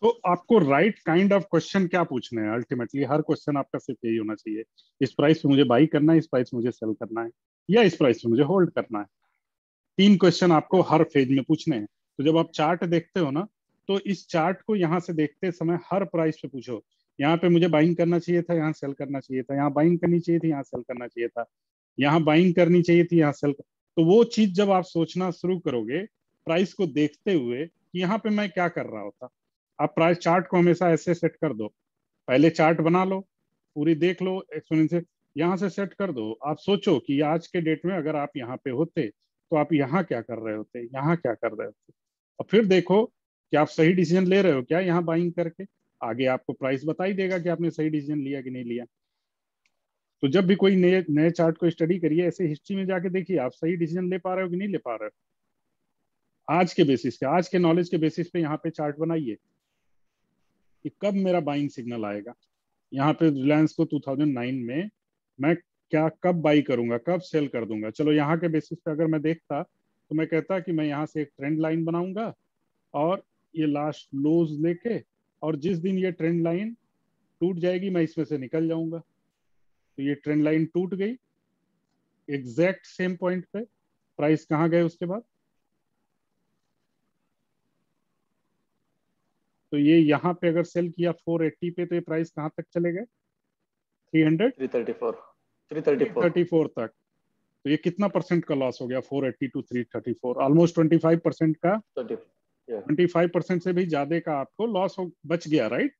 तो आपको right kind of question क्या पूछना है? अल्टीमेटली हर क्वेश्चन आपका सिर्फ यही होना चाहिए, इस प्राइस पे मुझे बाई करना है, इस प्राइस पे मुझे सेल करना है, या इस प्राइस पे मुझे होल्ड करना है। तीन क्वेश्चन आपको हर फेज में पूछने हैं। तो जब आप चार्ट देखते हो ना, तो इस चार्ट को यहाँ से देखते समय हर प्राइस पे पूछो, यहाँ पे मुझे बाइंग करना चाहिए था, यहाँ सेल करना चाहिए था, यहाँ बाइंग करनी चाहिए थी, यहाँ सेल करना चाहिए था, यहाँ बाइंग करनी चाहिए थी, यहाँ सेल। तो वो चीज जब आप सोचना शुरू करोगे प्राइस को देखते हुए कि यहाँ पे मैं क्या कर रहा होता, आप प्राइस चार्ट को हमेशा ऐसे सेट कर दो। पहले चार्ट बना लो, पूरी देख लो एक्सपोनेंशियल, यहाँ से सेट कर दो। आप सोचो कि आज के डेट में अगर आप यहाँ पे होते तो आप यहाँ क्या कर रहे होते, यहाँ क्या कर रहे होते, और फिर देखो कि आप सही डिसीजन ले रहे हो क्या यहाँ बाइंग करके। आगे आपको प्राइस बता ही देगा कि आपने सही डिसीजन लिया कि नहीं लिया। तो जब भी कोई नए नए चार्ट को स्टडी करिए, ऐसे हिस्ट्री में जाके देखिए आप सही डिसीजन ले पा रहे हो कि नहीं ले पा रहे हो। आज के बेसिस पे, आज के नॉलेज के बेसिस पे यहाँ पे चार्ट बनाइए कि कब मेरा बाइंग सिग्नल आएगा। यहाँ पे रिलायंस को 2009 में मैं क्या कब बाई करूंगा, कब सेल कर दूंगा। चलो यहाँ के बेसिस पे अगर मैं देखता तो मैं कहता कि मैं यहाँ से एक ट्रेंड लाइन बनाऊंगा और ये लास्ट लोज लेके, और जिस दिन ये ट्रेंड लाइन टूट जाएगी मैं इसमें से निकल जाऊंगा। तो ये ट्रेंड लाइन टूट गई एग्जैक्ट सेम पॉइंट पे, प्राइस कहाँ गए उसके बाद? तो ये यहाँ पे अगर सेल किया 480 पे तो ये प्राइस कहाँ तक चले गए? 300, 334, 334। 334 तक। तो ये कितना परसेंट का लॉस हो गया? 480 टू 334, ऑलमोस्ट 25% का, 30, yeah. 25% से भी ज्यादा का आपको लॉस हो बच गया, राइट?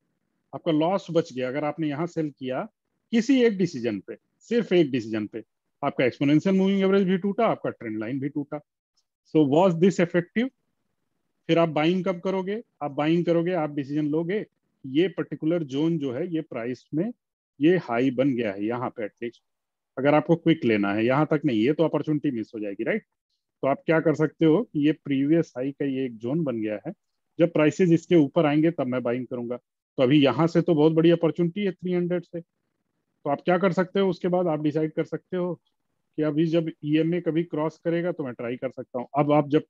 आपका लॉस बच गया अगर आपने यहाँ सेल किया किसी एक डिसीजन पे, सिर्फ एक डिसीजन पे। आपका एक्सपोनेंशियल मूविंग एवरेज भी टूटा, आपका ट्रेंड लाइन भी टूटा। So was this effective? फिर आप बाइंग कब करोगे? आप बाइंग करोगे, आप डिसीजन लोगे ये पर्टिकुलर जोन जो है ये प्राइस में ये हाई बन गया है यहाँ पे एटलीस्ट। अगर आपको क्विक लेना है, यहाँ तक नहीं है तो अपॉर्चुनिटी मिस हो जाएगी, राइट? तो आप क्या कर सकते हो कि ये प्रीवियस हाई का ये एक जोन बन गया है, जब प्राइसेस इसके ऊपर आएंगे तब मैं बाइंग करूंगा। तो अभी यहाँ से तो बहुत बड़ी अपॉर्चुनिटी है 300 से। तो आप क्या कर सकते हो, उसके बाद आप डिसाइड कर सकते हो कि अभी जब ईएमए कभी क्रॉस करेगा तो मैं ट्राई कर सकता हूँ। अब आप जब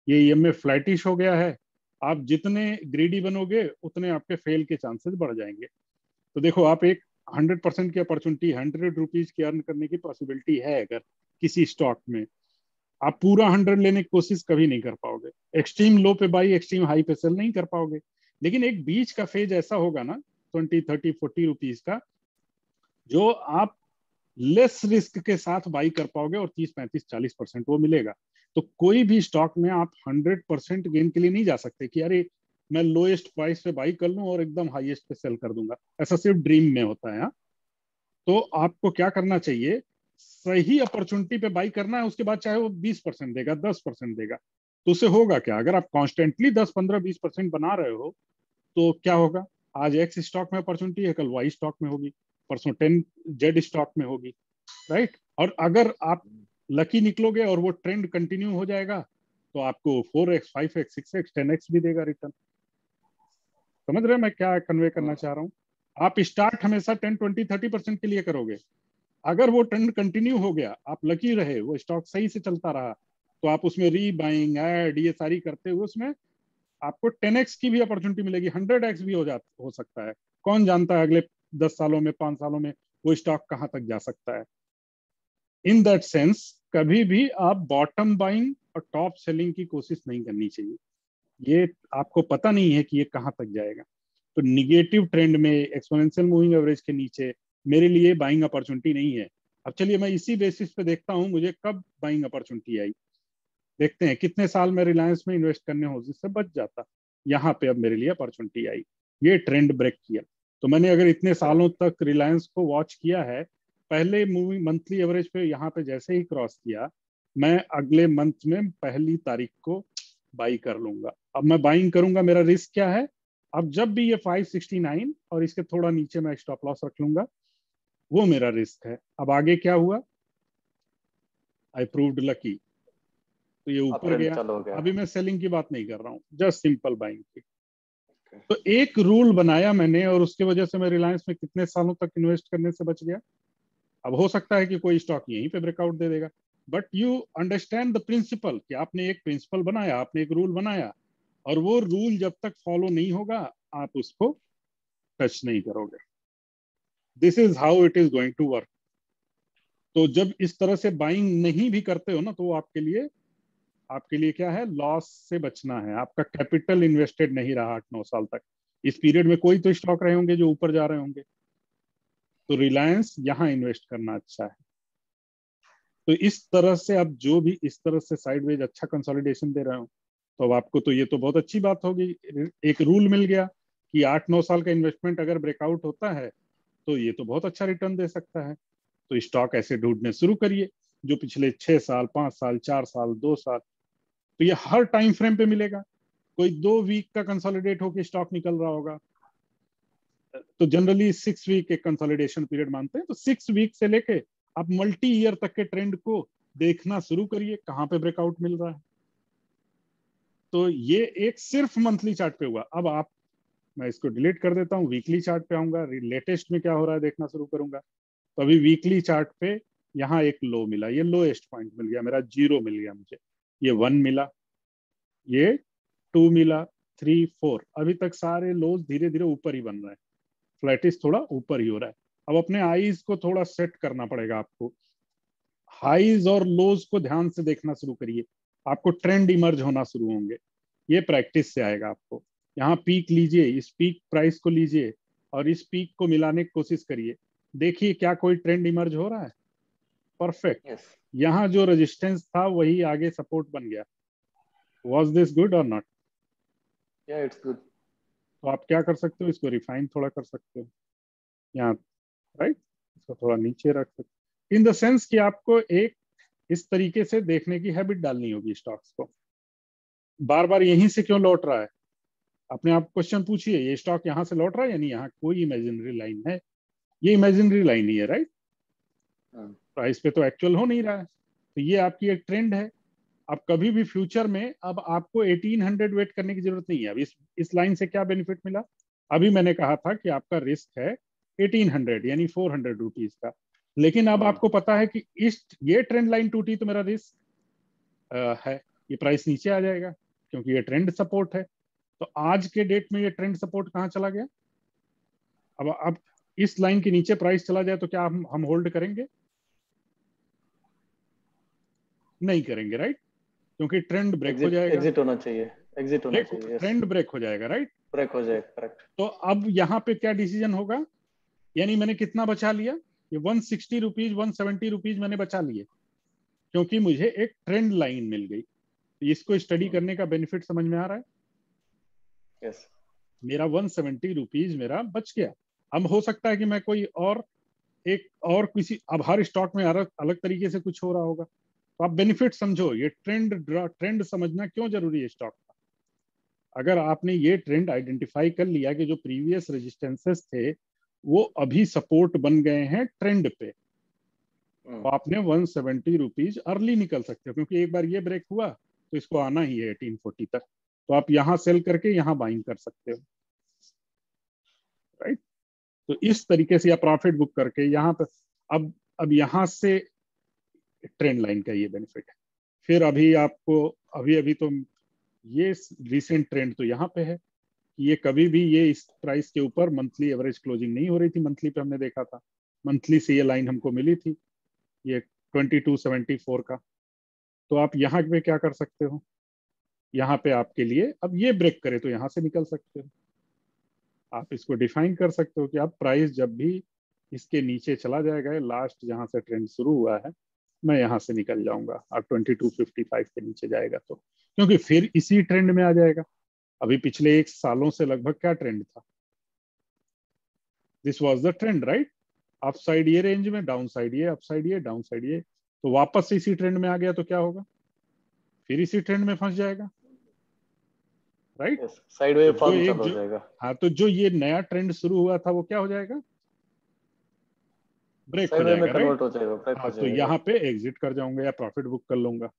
ये ईएमए फ्लैटिश हो गया है, आप जितने ग्रीडी बनोगे उतने आपके फेल के चांसेस बढ़ जाएंगे। तो देखो आप एक 100% की अपॉर्चुनिटी, 100 रुपीज की अर्न करने की पॉसिबिलिटी है अगर किसी स्टॉक में, आप पूरा 100 लेने की कोशिश कभी नहीं कर पाओगे। एक्सट्रीम लो पे बाई, एक्सट्रीम हाई पे सेल नहीं कर पाओगे। लेकिन एक बीच का फेज ऐसा होगा ना 20, 30, 40 रुपीज का, जो आप लेस रिस्क के साथ बाई कर पाओगे और 30, 35, 40% वो मिलेगा। तो कोई भी स्टॉक में आप 100% गेन के लिए नहीं जा सकते कि अरे मैं लोएस्ट प्राइस पे बाई कर लूं और एकदम हाईएस्ट पे सेल कर दूंगा। ऐसा सिर्फ ड्रीम में होता है। हाँ? तो आपको क्या करना चाहिए, सही अपॉर्चुनिटी पे बाई करना है, उसके बाद चाहे वो 20% देगा, 10% देगा, तो उससे होगा क्या? अगर आप कॉन्स्टेंटली 10, 15, 20% बना रहे हो तो क्या होगा? आज एक्स स्टॉक में अपॉर्चुनिटी है, कल वाई स्टॉक में होगी, परसों 10 जेड स्टॉक में होगी, राइट? और अगर आप लकी निकलोगे और वो ट्रेंड कंटिन्यू हो जाएगा तो आपको 4x, 5x, 6x, 10x भी देगा रिटर्न। समझ रहे हैं मैं क्या कन्वे करना चाह रहा हूँ? आप स्टार्ट हमेशा 10, 20, 30% के लिए करोगे। अगर वो ट्रेंड कंटिन्यू हो गया, आप लकी रहे, वो स्टॉक सही से चलता रहा, तो आप उसमें री बाइंग ऐड ये सारी करते हुए उसमें आपको 10x की भी अपॉर्चुनिटी मिलेगी, 100x भी हो सकता है। कौन जानता है अगले 10 सालों में, 5 सालों में वो स्टॉक कहां तक जा सकता है। इन दैट सेंस कभी भी आप बॉटम बाइंग और टॉप सेलिंग की कोशिश नहीं करनी चाहिए। ये आपको पता नहीं है कि ये कहां तक जाएगा। तो निगेटिव ट्रेंड में एक्सपोनेंशियल मूविंग एवरेज के नीचे मेरे लिए बाइंग अपॉर्चुनिटी नहीं है। अब चलिए मैं इसी बेसिस पे देखता हूं मुझे कब बाइंग अपॉर्चुनिटी आई। देखते हैं कितने साल में रिलायंस में इन्वेस्ट करने हो जिससे बच जाता। यहाँ पे अब मेरे लिए अपॉर्चुनिटी आई, ये ट्रेंड ब्रेक किया। तो मैंने अगर इतने सालों तक रिलायंस को वॉच किया है, पहले मूविंग मंथली एवरेज पे यहाँ पे जैसे ही क्रॉस किया, मैं अगले मंथ में पहली तारीख को बाई कर लूंगा। अब मैं बाइंग करूंगा, मेरा रिस्क क्या है? अब जब भी ये 569 और इसके थोड़ा नीचे मैं स्टॉप लॉस रख लूंगा, वो मेरा रिस्क है। अब आगे क्या हुआ? आई प्रूव्ड लकी, तो ये ऊपर ट्रेंड गया। चालू हो गया। अभी मैं सेलिंग की बात नहीं कर रहा हूँ, जस्ट सिंपल बाइंग की। तो एक रूल बनाया मैंने और उसकी वजह से मैं रिलायंस में कितने सालों तक इन्वेस्ट करने से बच गया। अब हो सकता है कि कोई स्टॉक यहीं पे ब्रेकआउट दे देगा, but you understand the principle कि आपने एक प्रिंसिपल बनाया, आपने एक रूल बनाया, और वो रूल जब तक फॉलो नहीं होगा आप उसको टच नहीं करोगे। This is how it is going to work. तो जब इस तरह से बाइंग नहीं भी करते हो ना, तो वो आपके लिए क्या है, लॉस से बचना है। आपका कैपिटल इन्वेस्टेड नहीं रहा 8-9 साल तक। इस पीरियड में कोई तो स्टॉक रहे होंगे जो ऊपर जा रहे होंगे, तो रिलायंस यहाँ इन्वेस्ट करना अच्छा है। तो इस तरह से अब जो भी इस तरह से साइडवेज अच्छा कंसोलिडेशन दे रहे हो, तो अब आपको तो ये तो बहुत अच्छी बात होगी। एक रूल मिल गया कि 8-9 साल का इन्वेस्टमेंट अगर ब्रेकआउट होता है तो ये तो बहुत अच्छा रिटर्न दे सकता है। तो स्टॉक ऐसे ढूंढने शुरू करिए जो पिछले 6 साल, 5 साल, 4 साल, 2 साल, तो ये हर टाइम फ्रेम पे मिलेगा। कोई 2 वीक का कंसोलिडेट होकर स्टॉक निकल रहा होगा, तो जनरली 6 वीक एक कंसोलिडेशन पीरियड मानते हैं। तो 6 वीक से लेके आप मल्टी ईयर तक के ट्रेंड को देखना शुरू करिए, कहां पे ब्रेकआउट मिल रहा है। तो ये एक सिर्फ मंथली चार्ट पे हुआ। अब आप, मैं इसको डिलीट कर देता हूँ, वीकली चार्ट पे आऊंगा, लेटेस्ट में क्या हो रहा है देखना शुरू करूंगा। तो अभी वीकली चार्ट पे यहाँ एक लो मिला, ये लोएस्ट पॉइंट मिल गया मेरा, 0 मिल गया मुझे, ये 1 मिला, ये 2 मिला, 3, 4, अभी तक सारे लोज धीरे धीरे ऊपर ही बन रहे हैं, फ्लैटिस थोड़ा ऊपर ही हो रहा है। अब अपने आईज को थोड़ा सेट करना पड़ेगा आपको, हाईज और लोज को ध्यान से देखना शुरू करिए, आपको ट्रेंड इमर्ज होना शुरू होंगे। ये प्रैक्टिस से आएगा आपको। यहाँ पीक लीजिए, इस पीक प्राइस को लीजिए और इस पीक को मिलाने की कोशिश करिए, देखिए क्या कोई ट्रेंड इमर्ज हो रहा है। परफेक्ट। Yes. यहाँ जो रेजिस्टेंस था वही आगे सपोर्ट बन गया। वॉज दिस गुड और नॉट? Yeah, it's good. तो आप क्या कर सकते हो, इसको रिफाइन थोड़ा कर सकते हो यहाँ, राइट, इसको थोड़ा नीचे रख सकते हो, इन द सेंस कि आपको एक इस तरीके से देखने की हैबिट डालनी होगी स्टॉक्स को। बार बार यहीं से क्यों लौट रहा है, अपने आप क्वेश्चन पूछिए, ये स्टॉक यहाँ से लौट रहा है या नहीं, यहाँ कोई इमेजिनरी लाइन है, ये इमेजिनरी लाइन ही है, राइट। प्राइस पे तो एक्चुअल हो नहीं रहा है, तो ये आपकी एक ट्रेंड है। अब कभी भी फ्यूचर में अब आपको 1800 वेट करने की जरूरत नहीं है। अब इस लाइन से क्या बेनिफिट मिला, अभी मैंने कहा था कि आपका रिस्क है 1800 यानी 400 रुपीज का, लेकिन अब आपको पता है कि ये ट्रेंड लाइन टूटी तो मेरा रिस्क है, ये प्राइस नीचे आ जाएगा क्योंकि ये ट्रेंड सपोर्ट है। तो आज के डेट में ये ट्रेंड सपोर्ट कहाँ चला गया। अब इस लाइन के नीचे प्राइस चला जाए तो क्या हम होल्ड करेंगे, नहीं करेंगे, राइट, क्योंकि ट्रेंड ब्रेक हो जाएगा, एग्जिट होना चाहिए, एग्जिट होना चाहिए। ट्रेंड ब्रेक हो जाएगा, राइट, ब्रेक हो जाएगा, करेक्ट। तो अब यहाँ पे क्या डिसीजन होगा, यानी मैंने कितना बचा लिया, ये 160 रुपीज 170 रुपीज मैंने बचा लिए, क्योंकि मुझे एक ट्रेंड लाइन मिल गई। इसको स्टडी करने का बेनिफिट समझ में आ रहा है। यस। मेरा 170 रुपीज मेरा बच गया। अब हो सकता है कि मैं कोई और किसी, अब हर स्टॉक में अलग अलग तरीके से कुछ हो रहा होगा, तो आप बेनिफिट समझो। ये ट्रेंड समझना क्यों जरूरी है स्टॉक का। अगर आपने ये ट्रेंड आइडेंटिफाई कर लिया कि जो प्रीवियस रेजिस्टेंसेस थे वो अभी सपोर्ट बन गए हैं ट्रेंड पे, तो आपने 170 रुपीज अर्ली निकल सकते हो, क्योंकि एक बार ये ब्रेक हुआ तो इसको आना ही है 1840 तक, तो आप यहां सेल करके यहां बाइंग कर सकते हो, राइट। तो इस तरीके से या प्रॉफिट बुक करके यहाँ पर, अब यहां से ट्रेंड लाइन का ये बेनिफिट है। फिर अभी आपको अभी तो ये रिसेंट ट्रेंड तो यहाँ पे है, ये कभी भी ये इस प्राइस के ऊपर मंथली एवरेज क्लोजिंग नहीं हो रही थी। मंथली पे हमने देखा था, मंथली से ये लाइन हमको मिली थी, ये 2274 का। तो आप यहाँ पे क्या कर सकते हो, यहाँ पे आपके लिए अब ये ब्रेक करे तो यहाँ से निकल सकते हो। आप इसको डिफाइन कर सकते हो कि अब प्राइस जब भी इसके नीचे चला जाएगा, लास्ट जहां से ट्रेंड शुरू हुआ है, मैं यहां से निकल जाऊंगा। अब 2255 के नीचे जाएगा तो, क्योंकि फिर इसी ट्रेंड में आ जाएगा। अभी पिछले 1 सालों से लगभग क्या ट्रेंड था, this was the trend, right. Up side ये रेंज में, डाउन साइड ये, अप साइड ये, डाउन साइड ये, तो वापस से इसी ट्रेंड में आ गया तो क्या होगा, फिर इसी ट्रेंड में फंस जाएगा, राइट। साइडवे तो फॉर्म चालू हो जाएगा। हाँ, तो जो ये नया ट्रेंड शुरू हुआ था वो क्या हो जाएगा, ब्रेक हो साइडवे में जाएगा, राइट। कन्वर्ट हो जाएगा, ब्रेक हाँ, हो तो जाएगा। यहाँ पे एग्जिट कर जाऊंगा या प्रॉफिट बुक कर लूंगा।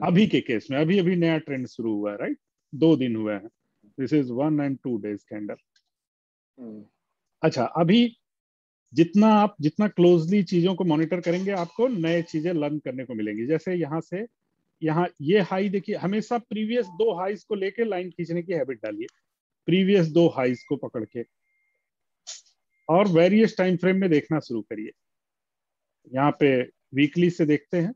अभी के केस में अभी अभी नया ट्रेंड शुरू हुआ है, राइट, 2 दिन हुए हैं, this is 1 and 2 days candle. अच्छा, अभी जितना क्लोजली चीजों को मॉनिटर करेंगे आपको नए चीजें लर्न करने को मिलेंगी। जैसे यहाँ से यहाँ ये हाई देखिए, हमेशा प्रीवियस 2 हाईज को लेके लाइन खींचने की हैबिट डालिए। प्रीवियस दो हाइज को पकड़ के, और वेरियस टाइम फ्रेम में देखना शुरू करिए। यहाँ पे वीकली से देखते हैं।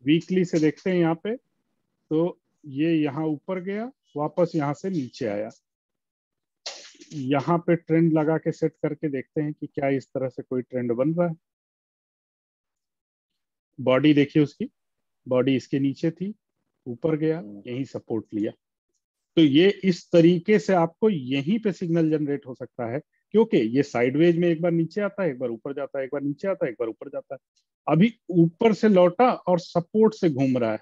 वीकली से देखते हैं यहाँ पे, तो ये यहाँ ऊपर गया, वापस यहाँ से नीचे आया। यहाँ पे ट्रेंड लगा के सेट करके देखते हैं कि क्या इस तरह से कोई ट्रेंड बन रहा है। बॉडी देखिए उसकी, बॉडी इसके नीचे थी, ऊपर गया, यहीं सपोर्ट लिया। तो ये इस तरीके से आपको यहीं पे सिग्नल जनरेट हो सकता है, क्योंकि ये साइडवेज में एक बार नीचे आता है, एक बार ऊपर जाता है, एक बार नीचे आता है, एक बार ऊपर जाता है। अभी ऊपर से लौटा और सपोर्ट से घूम रहा है।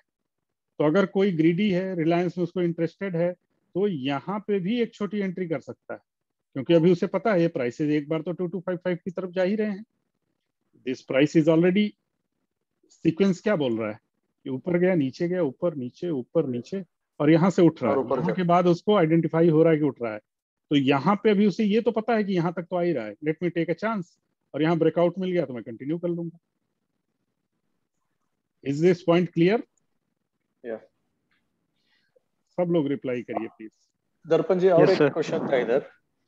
तो अगर कोई ग्रीडी है, रिलायंस में उसको इंटरेस्टेड है, तो यहाँ पे भी एक छोटी एंट्री कर सकता है, क्योंकि अभी उसे पता है ये प्राइसेस एक बार तो 2255 की तरफ जा ही रहे हैं। This price is already, sequence क्या बोल रहा है कि ऊपर गया, नीचे गया, ऊपर नीचे, ऊपर नीचे, और यहाँ से उठ रहा है। यहाँ के बाद उसको आइडेंटिफाई हो रहा है कि उठ रहा है। तो यहाँ पे अभी उसे ये तो पता है कि यहाँ तक तो आ ही रहा है, let me take a chance, और यहाँ ब्रेकआउट मिल गया तो मैं कंटिन्यू कर लूंगा। Is this point clear? सब लोग रिप्लाई करिए प्लीज। दर्पण जी, और एक क्वेश्चन था इधर।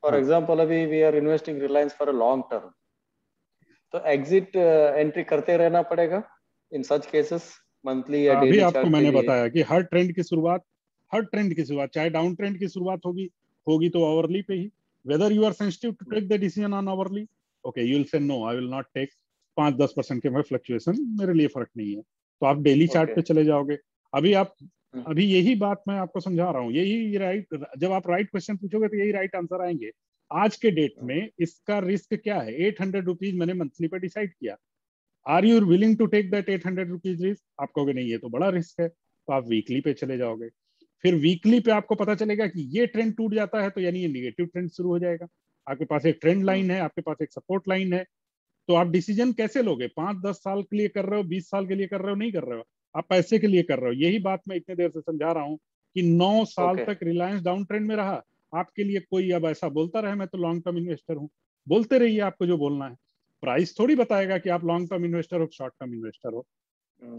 फॉर एग्जांपल अभी we are investing Reliance for a long term, तो एग्जिट एंट्री करते रहना पड़ेगा इन सच केसेस, मंथली या अभी डेली आपको चार्ट पे मैंने भी? बताया कि हर ट्रेंड की शुरुआत, चाहे डाउन ट्रेंड की शुरुआत होगी होगी तो आवरली पे ही। Whether you are sensitive to take the decision on hourly, okay, you will say no, I will not take 5-10% के में फ्लक्चुएशन, मेरे लिए फर्क नहीं है। तो आप डेली चार्ट पे चले जाओगे। अभी यही बात मैं आपको समझा रहा हूँ, यही राइट, जब आप राइट क्वेश्चन पूछोगे तो यही राइट आंसर आएंगे। आज के डेट में इसका रिस्क क्या है? 800 रुपीज मैंने मंथली पे डिसाइड किया। Are you willing to take that 800 rupees risk? आप कहोगे नहीं, ये तो बड़ा रिस्क है, तो आप वीकली पे चले जाओगे। फिर वीकली पे आपको पता चलेगा कि ये ट्रेंड टूट जाता है तो यानी ये निगेटिव ट्रेंड शुरू हो जाएगा। आपके पास एक ट्रेंड लाइन है, आपके पास एक सपोर्ट लाइन है। तो आप डिसीजन कैसे लोगे? 5-10 साल के लिए कर रहे हो, 20 साल के लिए कर रहे हो, नहीं कर रहे हो, आप पैसे के लिए कर रहे हो। यही बात मैं इतने देर से समझा रहा हूँ कि 9 साल तक रिलायंस डाउन ट्रेंड में रहा। आपके लिए कोई अब ऐसा बोलता रहे मैं तो लॉन्ग टर्म इन्वेस्टर हूँ, बोलते रहिए आपको जो बोलना है। प्राइस थोड़ी बताएगा कि आप लॉन्ग टर्म इन्वेस्टर हो, शॉर्ट टर्म इन्वेस्टर हो।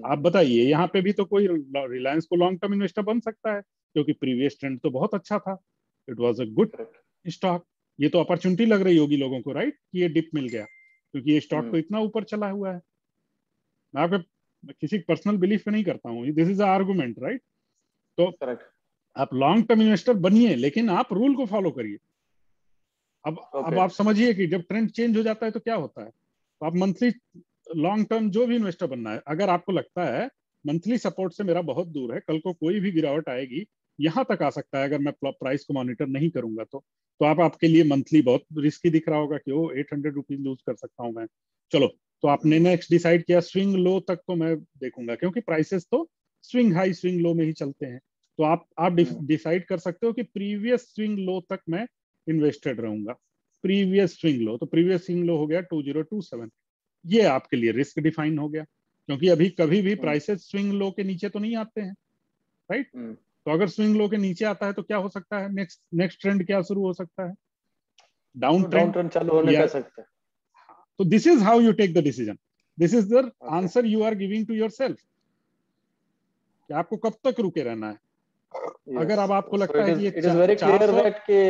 आप बताइए, यहाँ पे भी तो कोई रिलायंस को लॉन्ग टर्म इन्वेस्टर बन सकता है, क्योंकि प्रीवियस ट्रेंड तो बहुत अच्छा था, it was a good stock. ये तो अपॉर्चुनिटी लग रही होगी लोगों को, राइट, कि ये डिप मिल गया, क्योंकि ये स्टॉक तो इतना ऊपर चला हुआ है। मैं आपके किसी पर्सनल बिलीफ पे नहीं करता हूँ, दिस इज आर्गुमेंट, राइट। तो आप लॉन्ग टर्म इन्वेस्टर बनिए, लेकिन आप रूल को फॉलो करिए। अब आप समझिए कि जब ट्रेंड चेंज हो जाता है तो क्या होता है। तो आप मंथली, लॉन्ग टर्म जो भी इन्वेस्टर बनना है, अगर आपको लगता है मंथली सपोर्ट से मेरा बहुत दूर है, कल को कोई भी गिरावट आएगी, यहां तक आ सकता है अगर मैं प्राइस को मॉनिटर नहीं करूंगा तो आपके लिए मंथली बहुत रिस्की दिख रहा होगा कि वो 800 रुपीज लूज कर सकता हूं मैं। चलो, तो आपने नेक्स्ट डिसाइड किया स्विंग लो तक तो मैं देखूंगा, क्योंकि प्राइसेस तो स्विंग हाई स्विंग लो में ही चलते हैं। तो आप डिसाइड कर सकते हो कि प्रीवियस स्विंग लो तक मैं इन्वेस्टेड रहूंगा। प्रीवियस स्विंग लो, तो प्रीवियस स्विंग लो हो गया 2027, ये आपके लिए रिस्क डिफाइन हो गया, क्योंकि अभी कभी भी प्राइसेस स्विंग लो के नीचे तो नहीं आते हैं, राइट। तो अगर स्विंग लो के नीचे आता है तो क्या हो सकता है? नेक्स्ट ट्रेंड क्या शुरू हो सकता है? डाउन ट्रेंड चालू होने का सकता है। तो this is how you take the decision, this is the answer you are giving to yourself कि आपको कब तक रुके रहना है। अगर अब आपको लगता है कि it is very clear that के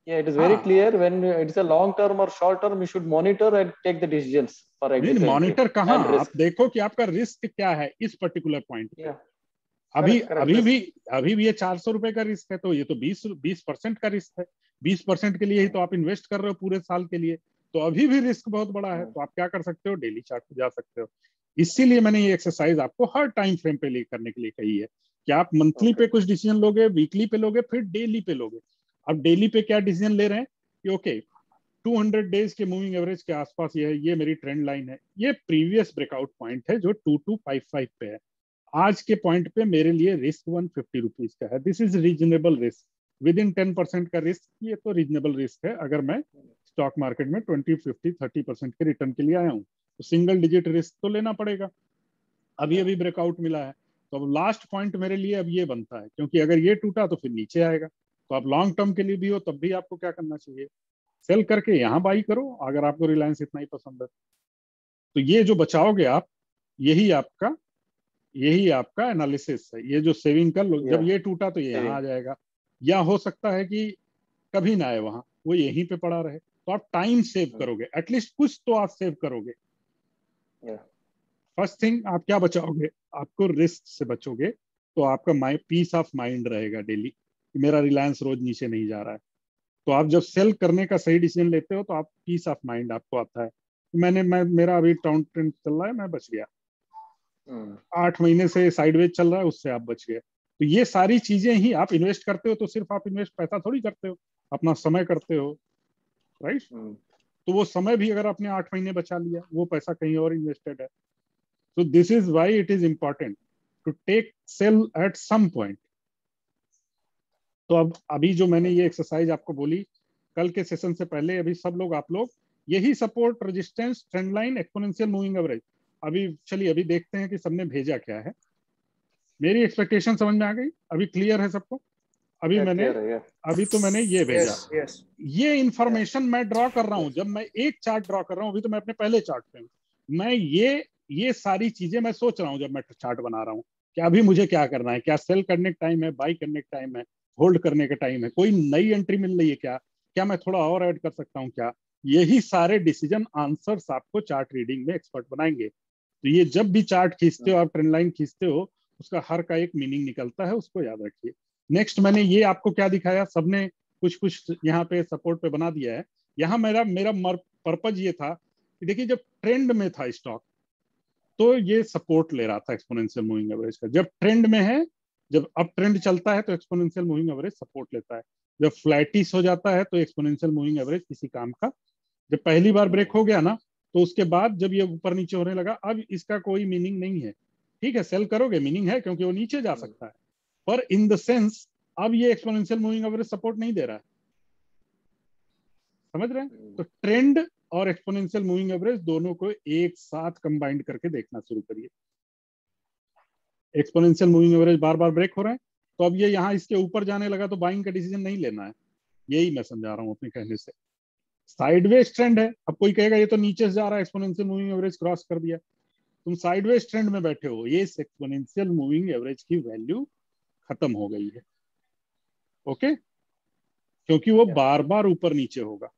yeah, it is very clear when it's a long term or short term you should monitor and take the decisions for exit entry. Monitor कहाँ, आप देखो कि आपका रिस्क क्या है इस पर्टिकुलर पॉइंट पे। अभी भी ये 400 रुपए का रिस्क है, तो ये तो 20% का रिस्क है। 20% के लिए ही तो आप इन्वेस्ट कर रहे हो पूरे साल के लिए, तो अभी भी रिस्क बहुत बड़ा है। तो आप क्या कर सकते हो? डेली चार्ट पे जा सकते हो। इसीलिए मैंने ये एक्सरसाइज आपको हर टाइम फ्रेम पे ले करने के लिए कही है कि आप मंथली पे कुछ डिसीजन लोगे, वीकली पे लोगे, फिर डेली पे लोगे। अब डेली पे क्या डिसीजन ले रहे हैं कि ओके 200 डेज के मूविंग एवरेज के आसपास ये है, ये मेरी ट्रेंड लाइन है, ये प्रीवियस ब्रेकआउट पॉइंट है जो 2255 पे है। आज के पॉइंट पे मेरे लिए रिस्क 150 रुपीज का है, this is reasonable risk. With in 10% का रिस्क, ये तो रीजनेबल रिस्क है। अगर मैं स्टॉक मार्केट में 20-50-30% के रिटर्न के लिए आया हूँ तो सिंगल डिजिट रिस्क तो लेना पड़ेगा। अभी ब्रेकआउट मिला है, तो अब लास्ट पॉइंट मेरे लिए अब ये बनता है, क्योंकि अगर ये टूटा तो फिर नीचे आएगा। तो आप लॉन्ग टर्म के लिए भी हो तब भी आपको क्या करना चाहिए? सेल करके यहाँ बाई करो, अगर आपको रिलायंस इतना ही पसंद है। तो ये जो बचाओगे आप, यही आपका यही आपका एनालिसिस है। ये जो सेविंग कर लो, जब ये टूटा तो ये यहाँ आ सेविंग जाएगा, या हो सकता है कि कभी ना आए वहां, वो यहीं पे पड़ा रहे, तो आप टाइम सेव करोगे, एटलीस्ट कुछ तो आप सेव करोगे। फर्स्ट थिंग आप क्या बचाओगे, आपको रिस्क से बचोगे, तो आपका पीस ऑफ माइंड रहेगा डेली कि मेरा रिलायंस रोज नीचे नहीं जा रहा है। तो आप जब सेल करने का सही डिसीजन लेते हो तो आप पीस ऑफ माइंड आपको आता है। मेरा अभी डाउन ट्रेंड चल रहा है, मैं बच गया। 8 महीने से साइडवेज चल रहा है, उससे आप बच गए। तो ये सारी चीजें ही आप इन्वेस्ट करते हो, तो सिर्फ आप इन्वेस्ट पैसा थोड़ी करते हो, अपना समय करते हो, राइट। तो वो समय भी अगर आपने 8 महीने बचा लिया, वो पैसा कहीं और इन्वेस्टेड है। So this is why it is important to take sell at some point. तो अब अभी जो मैंने ये एक्सरसाइज आपको बोली कल के सेशन से पहले, अभी सब लोग आप लोग यही support, resistance, trend line, exponential moving average, अभी चलिए अभी देखते हैं कि सबने भेजा क्या है। मेरी एक्सपेक्टेशन समझ में आ गई, अभी क्लियर है सबको? अभी मैंने अभी तो मैंने ये भेजा। ये इंफॉर्मेशन मैं ड्रॉ कर रहा हूं, जब मैं एक चार्ट ड्रॉ कर रहा हूं, अभी तो मैं अपने पहले चार्ट पे हूं, मैं ये सारी चीजें मैं सोच रहा हूं जब मैं चार्ट बना रहा हूं कि अभी मुझे क्या करना है, क्या सेल करने का टाइम है, बाई करने का टाइम है, होल्ड करने का टाइम है, कोई नई एंट्री मिल रही है क्या, क्या मैं थोड़ा और ऐड कर सकता हूँ क्या। यही सारे डिसीजन आंसर्स आपको चार्ट रीडिंग में एक्सपर्ट बनाएंगे। तो ये जब भी चार्ट खींचते हो, आप ट्रेंड लाइन खींचते हो, उसका हर का एक मीनिंग निकलता है, उसको याद रखिए। नेक्स्ट मैंने ये आपको क्या दिखाया, सबने कुछ कुछ यहाँ पे सपोर्ट पे बना दिया है। यहाँ मेरा मेरा पर्पज ये था कि देखिए जब ट्रेंड में था स्टॉक तो ये सपोर्ट ले रहा था एक्सपोनेंशियल मूविंग एवरेज का, जब ट्रेंड में है, जब अप ट्रेंड चलता है तो एक्सपोनेंशियल मूविंग एवरेज सपोर्ट लेता है, जब फ्लैटिश हो जाता है तो एक्सपोनेंशियल मूविंग एवरेज किसी काम का, जब पहली बार ब्रेक हो गया ना तो उसके बाद जब ये ऊपर नीचे होने लगा, अब इसका कोई मीनिंग नहीं है। ठीक है, सेल करोगे, मीनिंग है क्योंकि वो नीचे जा सकता है, पर इन द सेंस अब ये एक्सपोनेंशियल मूविंग एवरेज सपोर्ट नहीं दे रहा है। समझ रहे हैं? तो ट्रेंड और एक्सपोनेंशियल मूविंग एवरेज दोनों को एक साथ कंबाइंड करके देखना शुरू करिए। एक्सपोनेंशियल मूविंग एवरेज बार बार ब्रेक हो रहे हैं, तो अब ये यहाँ इसके ऊपर जाने लगा तो बाइंग का डिसीजन नहीं लेना है, यही मैं समझा रहा हूँ अपने कहने से। साइडवेज ट्रेंड है, अब कोई कहेगा ये तो नीचे से जा रहा है, एक्सपोनेंशियल मूविंग एवरेज क्रॉस कर दिया, तुम साइडवेज ट्रेंड में बैठे हो, ये एक्सपोनेंशियल मूविंग एवरेज की वैल्यू खत्म हो गई है। ओके, क्योंकि वो बार बार ऊपर नीचे होगा।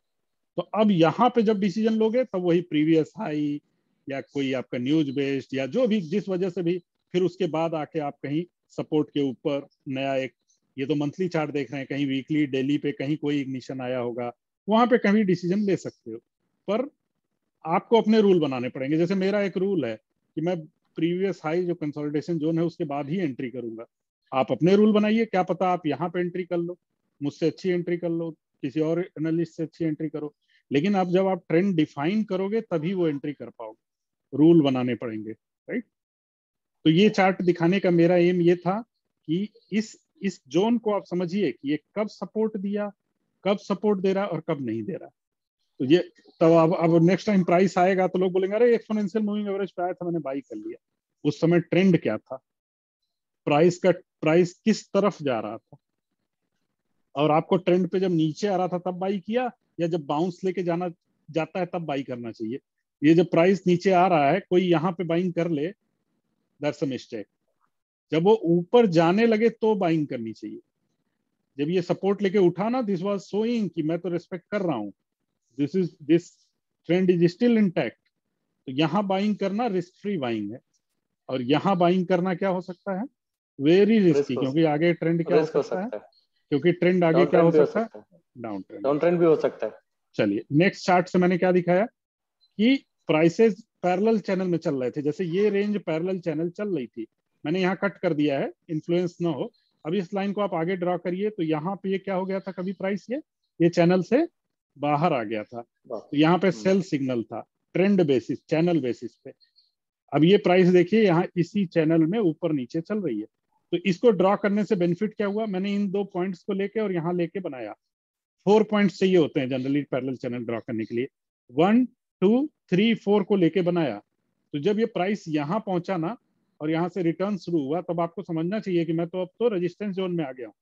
तो अब यहाँ पे जब डिसीजन लोगे तब वही प्रीवियस हाई या कोई आपका न्यूज बेस्ड या जो भी जिस वजह से भी, फिर उसके बाद आके आप कहीं सपोर्ट के ऊपर नया एक, ये तो मंथली चार्ट देख रहे हैं, कहीं वीकली डेली पे कहीं कोई इग्निशन आया होगा, वहां पे कहीं डिसीजन ले सकते हो। पर आपको अपने रूल बनाने पड़ेंगे। जैसे मेरा एक रूल है कि मैं प्रीवियस हाई जो कंसोलिडेशन जोन है उसके बाद ही एंट्री करूंगा। आप अपने रूल बनाइए, क्या पता आप यहाँ पे एंट्री कर लो, मुझसे अच्छी एंट्री कर लो, किसी और एनालिस्ट से अच्छी एंट्री करो, लेकिन आप जब आप ट्रेंड डिफाइन करोगे तभी वो एंट्री कर पाओगे, रूल बनाने पड़ेंगे, राइट। तो ये चार्ट दिखाने का मेरा एम ये था कि इस जोन को आप समझिए कि ये कब सपोर्ट दिया, कब सपोर्ट दे रहा और कब नहीं दे रहा। तो ये तब अब नेक्स्ट टाइम प्राइस आएगा तो लोग बोलेंगे अरे एक्सपोनेंशियल मूविंग एवरेज पे आया था, मैंने बाई कर लिया। उस समय ट्रेंड क्या था, प्राइस किस तरफ जा रहा था, और आपको ट्रेंड पे जब नीचे आ रहा था तब बाई किया, या जब बाउंस लेके जाता है तब बाई करना चाहिए। ये जब प्राइस नीचे आ रहा है, कोई यहाँ पे बाइंग कर ले, दैट्स अ मिस्टेक। जब वो ऊपर जाने लगे तो बाइंग करनी चाहिए। जब ये सपोर्ट लेके उठा ना, दिस वाज शोइंग कि मैं तो रिस्पेक्ट कर रहा हूँ, this trend is still intact, तो यहाँ बाइंग करना रिस्क फ्री बाइंग है। और यहाँ बाइंग करना क्या हो सकता है, वेरी रिस्की, क्योंकि आगे ट्रेंड क्या हो सकता है, क्योंकि ट्रेंड आगे क्या हो सकता है, डाउन ट्रेंड भी हो सकता है। चलिए नेक्स्ट चार्ट से मैंने क्या दिखाया कि प्राइसेस पैरेलल चैनल में चल रहे थे, जैसे ये रेंज पैरेलल चैनल चल रही थी, मैंने यहाँ कट कर दिया है इन्फ्लुएंस ना हो। अब इस लाइन को आप आगे ड्रॉ करिए, तो यहाँ पे ये क्या हो गया था, कभी प्राइस ये चैनल से बाहर आ गया था, तो यहाँ पे सेल सिग्नल था ट्रेंड बेसिस, चैनल बेसिस पे। अब ये प्राइस देखिए यहाँ इसी चैनल में ऊपर नीचे चल रही है, तो इसको ड्रॉ करने से बेनिफिट क्या हुआ, मैंने इन 2 पॉइंट्स को लेके और यहाँ लेके बनाया। 4 पॉइंट्स चाहिए होते हैं जनरली पैरेलल चैनल ड्रॉ करने के लिए, 1 2 3 4 को लेके बनाया। तो जब ये प्राइस यहाँ पहुंचा ना और यहाँ से रिटर्न शुरू हुआ, तब आपको समझना चाहिए कि मैं तो अब तो रेजिस्टेंस जोन में आ गया हूँ।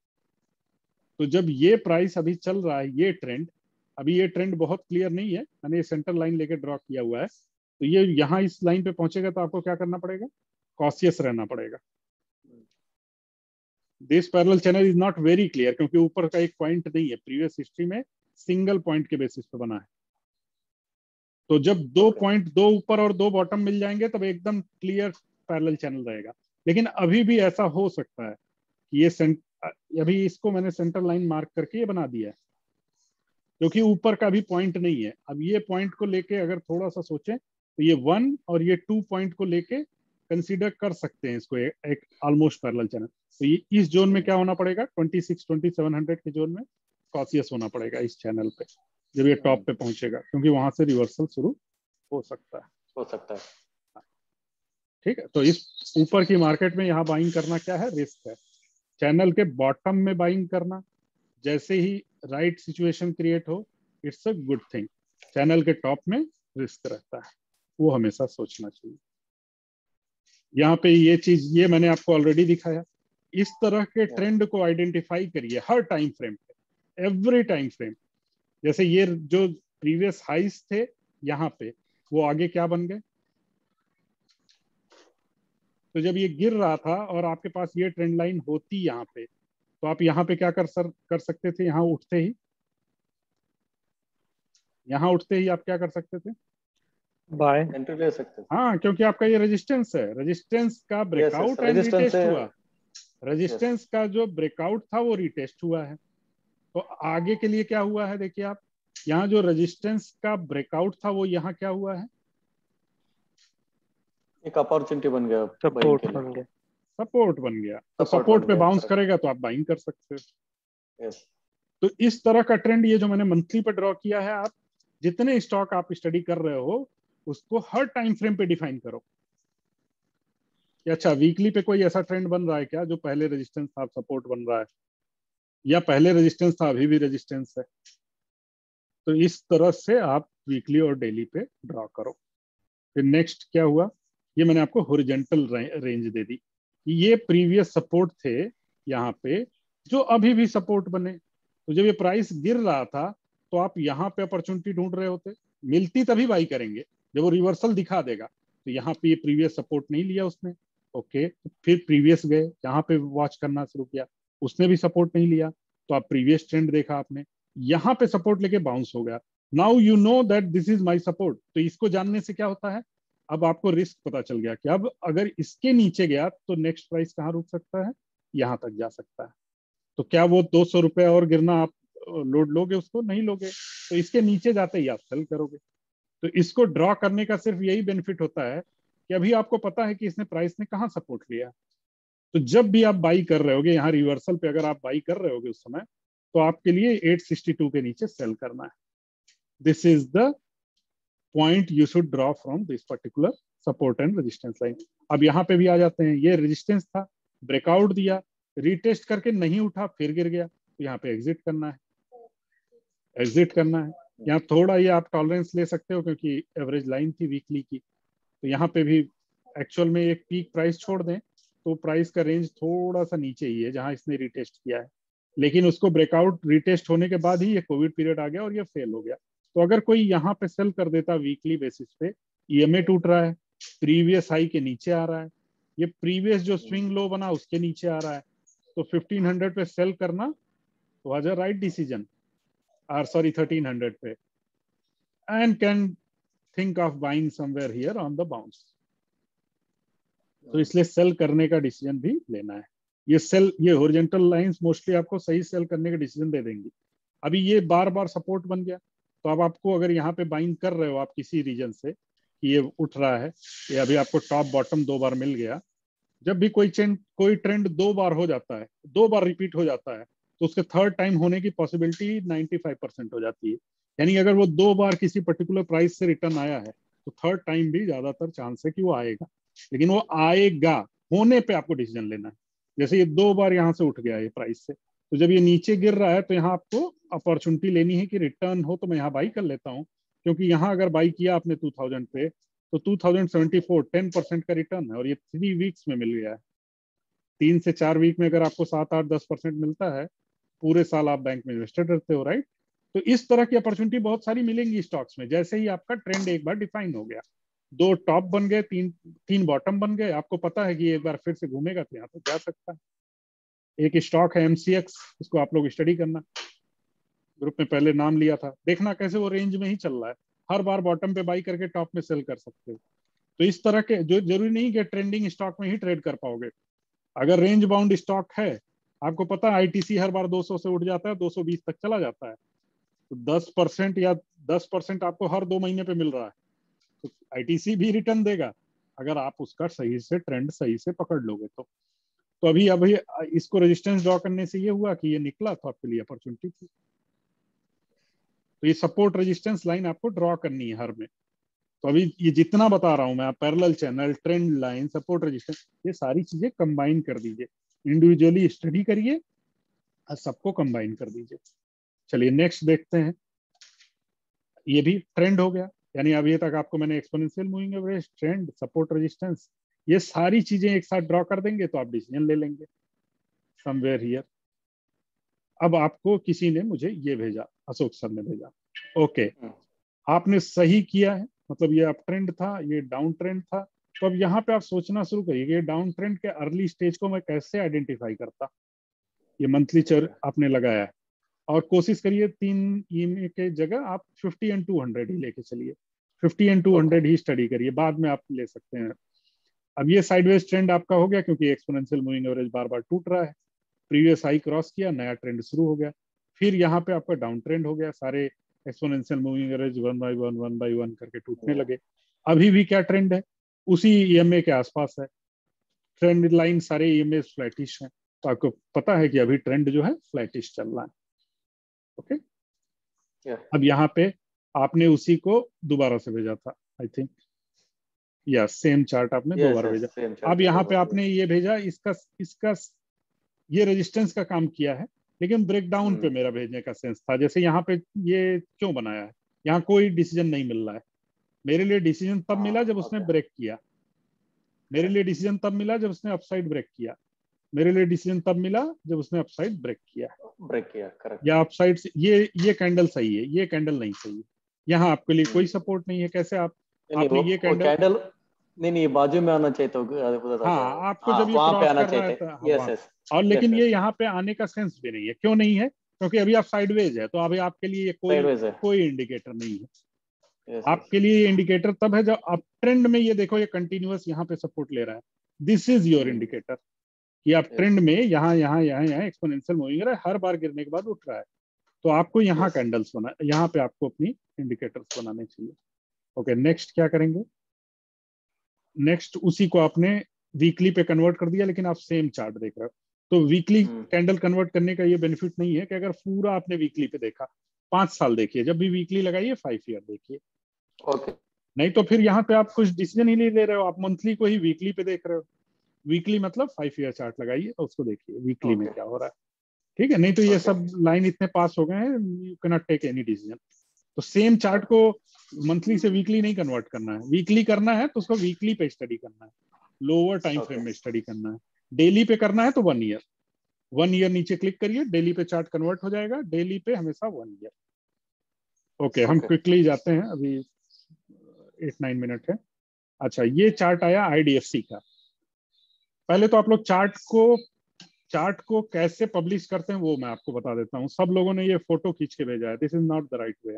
तो जब ये प्राइस अभी चल रहा है, ये ट्रेंड, अभी ये ट्रेंड बहुत क्लियर नहीं है, मैंने ये सेंटर लाइन लेके ड्रॉ किया हुआ है, तो ये यहाँ इस लाइन पे पहुंचेगा तो आपको क्या करना पड़ेगा, कॉशियस रहना पड़ेगा। This parallel channel is not very clear, क्योंकि ऊपर का एक पॉइंट नहीं है, प्रीवियस हिस्ट्री में सिंगल पॉइंट के बेसिस पे बना है। तो जब दो पॉइंट, दो ऊपर और दो बॉटम मिल जाएंगे तब एकदम क्लियर पैरेलल चैनल रहेगा। लेकिन अभी भी ऐसा हो सकता है कि ये अभी इसको मैंने सेंटर लाइन मार्क करके ये बना दिया है, क्योंकि ऊपर का भी पॉइंट नहीं है। अब ये पॉइंट को लेके अगर थोड़ा सा सोचें तो ये 1 और ये 2 पॉइंट को लेके कंसीडर कर सकते हैं इसको एक ऑलमोस्ट पैरेलल चैनल। तो ये इस जोन में क्या होना पड़ेगा, 26-2700 के जोन में कॉशियस होना पड़ेगा इस चैनल पे जब ये टॉप पे पहुंचेगा, क्योंकि वहां से रिवर्सल शुरू हो सकता है। ठीक है, तो इस ऊपर की मार्केट में यहाँ बाइंग करना क्या है, रिस्क है। चैनल के बॉटम में बाइंग करना, जैसे ही राइट सिचुएशन क्रिएट हो, it's a good thing. Channel के टॉप में रिस्क रहता है, वो हमेशा सोचना चाहिए। यहाँ पे ये चीज, ये मैंने आपको ऑलरेडी दिखाया। इस तरह के ट्रेंड को आइडेंटिफाई करिए हर टाइम फ्रेम पे, एवरी टाइम फ्रेम। जैसे ये जो प्रीवियस हाइस थे यहाँ पे, वो आगे क्या बन गए। तो जब ये गिर रहा था और आपके पास ये ट्रेंड लाइन होती यहाँ पे, तो आप यहाँ पे क्या कर सकते थे, यहाँ उठते ही, आप क्या कर सकते थे, बाय एंट्री ले सकते थे। हाँ, क्योंकि आपका ये रेजिस्टेंस है, रेजिस्टेंस का ब्रेकआउट एंड रिटेस्ट हुआ। रेजिस्टेंस का जो ब्रेकआउट था वो रिटेस्ट हुआ है। तो आगे के लिए क्या हुआ है, देखिए आप, यहाँ जो रेजिस्टेंस का ब्रेकआउट था वो यहाँ क्या हुआ है, एक अपॉर्चुनिटी बन गया, सपोर्ट बन गया। तो सपोर्ट पे बाउंस करेगा तो आप बाइंग कर सकते हो। तो इस तरह का ट्रेंड, ये जो मैंने मंथली पे ड्रॉ किया है, आप जितने स्टॉक आप स्टडी कर रहे हो उसको हर टाइम फ्रेम पे डिफाइन करो कि अच्छा वीकली पे कोई ऐसा ट्रेंड बन रहा है क्या जो पहले रेजिस्टेंस था, सपोर्ट बन रहा है, या पहले रेजिस्टेंस था अभी भी रेजिस्टेंस है। तो इस तरह से आप वीकली और डेली पे ड्रॉ करो। फिर नेक्स्ट क्या हुआ, ये मैंने आपको हॉरिजॉन्टल रेंज दे दी। ये प्रीवियस सपोर्ट थे यहाँ पे, जो अभी भी सपोर्ट बने। तो जब ये प्राइस गिर रहा था तो आप यहाँ पे अपॉर्चुनिटी ढूंढ रहे होते, मिलती तभी बाई करेंगे जब वो रिवर्सल दिखा देगा। तो यहाँ पे ये प्रीवियस सपोर्ट नहीं लिया उसने, ओके, तो फिर प्रीवियस गए, यहाँ पे वॉच करना शुरू किया, उसने भी सपोर्ट नहीं लिया, तो आप प्रीवियस ट्रेंड देखा आपने, यहाँ पे सपोर्ट लेके बाउंस हो गया। Now you know that this is my support. तो इसको जानने से क्या होता है, अब आपको रिस्क पता चल गया कि अब अगर इसके नीचे गया तो नेक्स्ट प्राइस कहाँ रुक सकता है, यहाँ तक जा सकता है। तो क्या वो 200 रुपए और गिरना आप लोड लोगे, उसको नहीं लोगे। तो इसके नीचे जाते ही आप सेल करोगे। तो इसको ड्रॉ करने का सिर्फ यही बेनिफिट होता है कि अभी आपको पता है कि इसने प्राइस ने कहाँ सपोर्ट लिया। तो जब भी आप बाई कर रहे होगे, यहाँ रिवर्सल पे अगर आप बाई कर रहे होगे उस समय, तो आपके लिए 862 के नीचे सेल करना है। This is the point you should draw from this particular support and resistance line. अब यहाँ पे भी आ जाते हैं, ये रेजिस्टेंस था, ब्रेकआउट दिया, रीटेस्ट करके नहीं उठा, फिर गिर गया, तो यहाँ पे एग्जिट करना है, यहाँ थोड़ा ये आप टॉलरेंस ले सकते हो क्योंकि एवरेज लाइन थी वीकली की। तो यहाँ पे भी एक्चुअल में एक पीक प्राइस छोड़ दें तो प्राइस का रेंज थोड़ा सा नीचे ही है जहां इसने रिटेस्ट किया है, लेकिन उसको ब्रेकआउट रिटेस्ट होने के बाद ही ये कोविड पीरियड आ गया और ये फेल हो गया। तो अगर कोई यहाँ पे सेल कर देता वीकली बेसिस पे, ईएमए टूट रहा है, प्रीवियस हाई के नीचे आ रहा है, ये प्रीवियस जो स्विंग लो बना उसके नीचे आ रहा है, तो 1500 पे सेल करना was a right decision, or sorry 1300 पे, and can think of buying somewhere here on the bounce। तो इसलिए सेल करने का डिसीजन भी लेना है। ये हॉरिजॉन्टल लाइंस मोस्टली आपको सही सेल करने का डिसीजन दे देंगी। अभी ये बार बार सपोर्ट बन गया, तो अब आपको अगर यहाँ पे बाइंग कर रहे हो आप किसी रीजन से कि ये उठ रहा है, ये अभी आपको टॉप बॉटम 2 बार मिल गया, जब भी कोई ट्रेंड 2 बार हो जाता है, 2 बार रिपीट हो जाता है, तो उसके थर्ड टाइम होने की पॉसिबिलिटी 95% हो जाती है। यानी अगर वो 2 बार किसी पर्टिकुलर प्राइस से रिटर्न आया है तो थर्ड टाइम भी ज्यादातर चांस है कि वो आएगा। लेकिन वो आएगा होने पे आपको डिसीजन लेना है। जैसे ये 2 बार यहाँ से उठ गया है प्राइस से, तो जब ये नीचे गिर रहा है तो यहाँ आपको अपॉर्चुनिटी लेनी है कि रिटर्न हो तो मैं यहाँ बाई कर लेता हूँ, क्योंकि यहाँ अगर बाई किया आपने 2000 पे तो 2074 10% का रिटर्न है और ये 3 वीक्स में मिल गया है। 3 से 4 वीक में अगर आपको 7-8-10% मिलता है, पूरे साल आप बैंक में इन्वेस्टेड रहते हो, राइट। तो इस तरह की अपॉर्चुनिटी बहुत सारी मिलेंगी स्टॉक्स में, जैसे ही आपका ट्रेंड एक बार डिफाइन हो गया। 2 टॉप बन गए, 3 बॉटम बन गए, आपको पता है कि एक बार फिर से घूमेगा तो यहाँ पे जा सकता है। एक स्टॉक है MCX, इसको आप लोग स्टडी करना, ग्रुप में पहले नाम लिया था, देखना कैसे वो रेंज में ही चल रहा है, हर बार बॉटम पे बाई करके टॉप में सेल कर सकते हो। तो इस तरह के, जो जरूरी नहीं कि ट्रेंडिंग स्टॉक में ही ट्रेड कर पाओगे, अगर रेंज बाउंड स्टॉक है, आपको पता है ITC हर बार 200 से उठ जाता है, 220 तक चला जाता है, तो 10% या 10% आपको हर 2 महीने पे मिल रहा है, तो ITC भी रिटर्न देगा अगर आप उसका सही से ट्रेंड सही से पकड़ लोगे तो अभी अभी इसको रेजिस्टेंस ड्रॉ करने से ये हुआ कि ये निकला, तो आपके लिए अपॉर्चुनिटी थी। तो ये सपोर्ट रेजिस्टेंस लाइन आपको ड्रॉ करनी है हर में। तो अभी ये जितना बता रहा हूं मैं, parallel channel, trend line, support resistance, ये सारी चीजें कंबाइन कर दीजिए, इंडिविजुअली स्टडी करिए और सबको कंबाइन कर दीजिए। चलिए नेक्स्ट देखते हैं। ये भी ट्रेंड हो गया, यानी अभी तक आपको मैंने exponential moving average, trend, support resistance, ये सारी चीजें एक साथ ड्रॉ कर देंगे तो आप डिसीजन ले लेंगे समवेयर हियर। अब आपको किसी ने मुझे ये भेजा, अशोक सर ने भेजा, ओके आपने सही किया है, मतलब ये अप ट्रेंड था, ये डाउन ट्रेंड था, तो अब यहाँ पे आप सोचना शुरू करिए कि ये डाउन ट्रेंड के अर्ली स्टेज को मैं कैसे आइडेंटिफाई करता। ये मंथली चर आपने लगाया है, और कोशिश करिए 3 EMA के जगह आप 50 एंड 200 ही लेके चलिए, 50 एंड 200 ही स्टडी करिए, बाद में आप ले सकते हैं। अब ये साइडवेज ट्रेंड आपका हो गया क्योंकि एक्सपोनेंशियल मूविंग एवरेज बार बार टूट रहा है, प्रीवियस हाई क्रॉस किया, नया ट्रेंड शुरू हो गया, फिर यहाँ पे आपका डाउन ट्रेंड हो गया, सारे एक्सपोनेंशियल मूविंग एवरेज 1 by 1 करके टूटने लगे। अभी भी क्या ट्रेंड है, उसी EMA के आसपास है, ट्रेंड लाइन सारे EMA फ्लैटिश है, तो आपको पता है कि अभी ट्रेंड जो है फ्लैटिश चल रहा है। ओके अब यहाँ पे आपने उसी को दोबारा से भेजा था, आई थिंक, या सेम चार्ट आपने दोबारा भेजा। अब यहाँ पे आपने ये भेजा, इसका इसका ये रेजिस्टेंस का काम किया है, लेकिन ब्रेकडाउन पे मेरा भेजने का सेंस था, जैसे यहाँ पे ये क्यों बनाया है, यहाँ कोई डिसीजन नहीं मिल रहा है, मेरे लिए डिसीजन तब मिला जब उसने ब्रेक किया, मेरे लिए डिसीजन तब मिला जब उसने अपसाइड ब्रेक किया, मेरे लिए डिसीजन तब मिला जब उसने अपसाइड ब्रेक किया, करेक्ट, या अपसाइड से ये कैंडल सही है, ये कैंडल नहीं सही है, यहाँ आपके लिए कोई सपोर्ट नहीं है, कैसे आपने ये कैंडल नहीं बाजू में आना चाहिए, तो हाँ आपको जब ये क्रॉस कर रहा है तो यस और लेकिन ये यहाँ पे आने का सेंस भी नहीं है, क्यों नहीं है, क्योंकि अभी आप साइडवेज है, तो अभी आपके लिए ये कोई इंडिकेटर नहीं है। आपके लिए ये इंडिकेटर तब है जब आप ट्रेंड में, ये देखो ये कंटिन्यूअस यहाँ पे सपोर्ट ले रहा है, दिस इज योर इंडिकेटर कि आप ट्रेंड में यहाँ यहाँ यहाँ यहाँ एक्सपोनेंशियल मूविंग है, हर बार गिरने के बाद उठ रहा है, तो आपको यहाँ कैंडल्स बना, यहाँ पे आपको अपनी इंडिकेटर्स बनाने चाहिए। ओके नेक्स्ट क्या करेंगे, नेक्स्ट उसी को आपने वीकली पे कन्वर्ट कर दिया, लेकिन आप सेम चार्ट देख रहे हो, तो वीकली कैंडल कन्वर्ट करने का ये बेनिफिट नहीं है कि अगर पूरा आपने वीकली पे देखा, 5 साल देखिए, जब भी वीकली लगाइए 5 ईयर देखिए, नहीं तो फिर यहाँ पे आप कुछ डिसीजन ही नहीं ले रहे हो, आप मंथली को ही वीकली पे देख रहे हो, वीकली मतलब 5 ईयर चार्ट लगाइए और उसको देखिए वीकली में क्या हो रहा है, ठीक है, नहीं तो ये सब लाइन इतने पास हो गए हैं, you can not take any decision. तो सेम चार्ट को मंथली से वीकली नहीं कन्वर्ट करना है, वीकली करना है तो उसको वीकली पे स्टडी करना है, लोअर टाइम फ्रेम में स्टडी करना है, डेली पे करना है तो 1 ईयर, 1 ईयर नीचे क्लिक करिए, डेली पे चार्ट कन्वर्ट हो जाएगा, डेली पे हमेशा 1 ईयर। ओके हम क्विकली जाते हैं, अभी 8-9 मिनट है। अच्छा ये चार्ट आया IDFC का, पहले तो आप लोग चार्ट को कैसे पब्लिश करते हैं वो मैं आपको बता देता हूँ। सब लोगों ने ये फोटो खींच के भेजा है, this is not the right way.